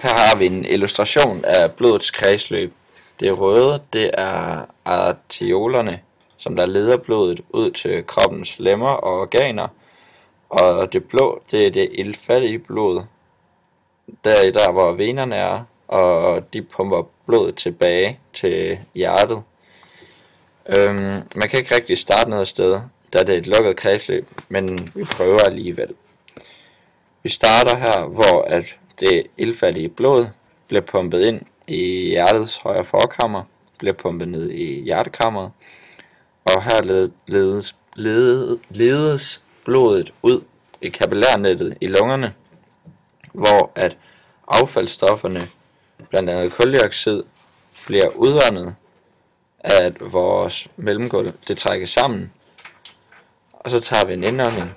Her har vi en illustration af blodets kredsløb. Det røde, det er arteriolerne, som der leder blodet ud til kroppens lemmer og organer. Og det blå, det er det iltfattige blod, der hvor venerne er, og de pumper blodet tilbage til hjertet. Man kan ikke rigtig starte noget sted, da det er et lukket kredsløb, men vi prøver alligevel. Vi starter her, hvor at det iltfattige blod bliver pumpet ind i hjertets højre forkammer, bliver pumpet ned i hjertekammeret, og her ledes blodet ud i kapillærnettet i lungerne, hvor at affaldsstofferne, blandt andet kuldioxid, bliver udvandet af at vores mellemgulv det trækkes sammen, og så tager vi en indånding,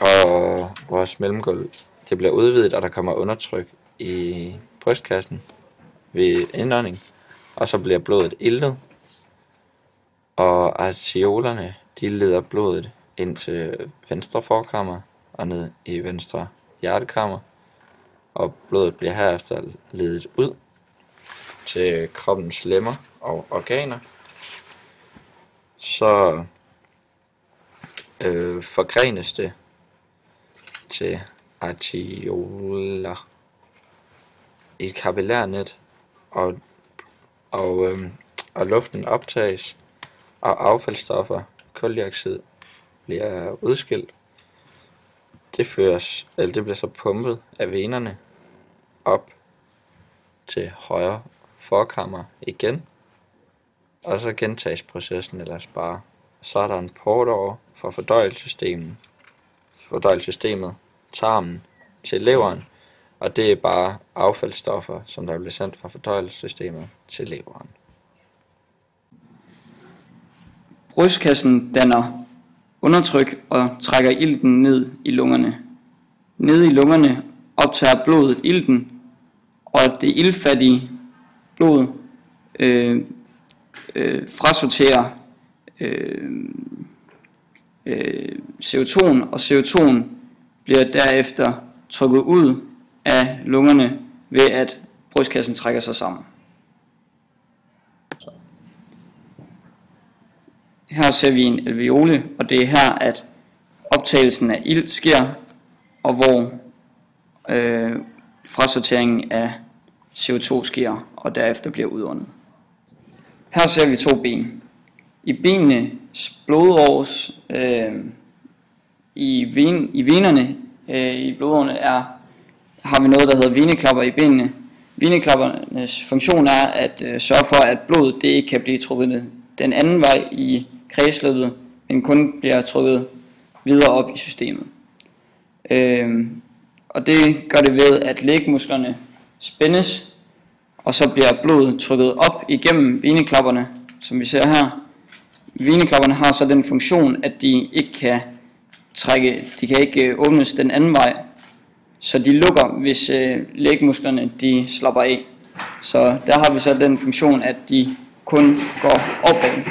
og vores mellemgulv det bliver udvidet, og der kommer undertryk i brystkassen ved indånding, og så bliver blodet iltet, og arteriolerne de leder blodet ind til venstre forkammer og ned i venstre hjertekammer, og blodet bliver herefter ledet ud til kroppens lemmer og organer. Så forgrenes det til arterioler i et kapillærnet, og luften optages, og affaldsstoffer, kuldioxid, bliver udskilt. Det bliver så pumpet af venerne op til højre forkammer igen, og så gentages processen ellers bare. Så er der en port over fra fordøjelsessystemet, tarmen til leveren, og det er bare affaldsstoffer, som der bliver sendt fra fordøjelsessystemet til leveren. Brystkassen danner undertryk og trækker ilten ned i lungerne. Nede i lungerne optager blodet ilten, og det iltfattige blod frasorterer CO2, og CO2 bliver derefter trukket ud af lungerne ved at brystkassen trækker sig sammen. Her ser vi en alveole, og det er her, at optagelsen af ilt sker, og hvor frasorteringen af CO2 sker, og derefter bliver udåndet. Her ser vi to ben. I benenes blodårs, i venerne i blodårene har vi noget, der hedder veneklapper i benene. Veneklappernes funktion er at sørge for, at blodet det ikke kan blive trukket den anden vej i kredsløbet, men kun bliver trukket videre op i systemet. Og det gør det ved, at lægmusklerne spændes, og så bliver blodet trykket op igennem veneklapperne, som vi ser her. Veneklapperne har så den funktion, at de kan ikke åbnes den anden vej, så de lukker, hvis lægmusklerne de slapper af. Så der har vi så den funktion, at de kun går opad.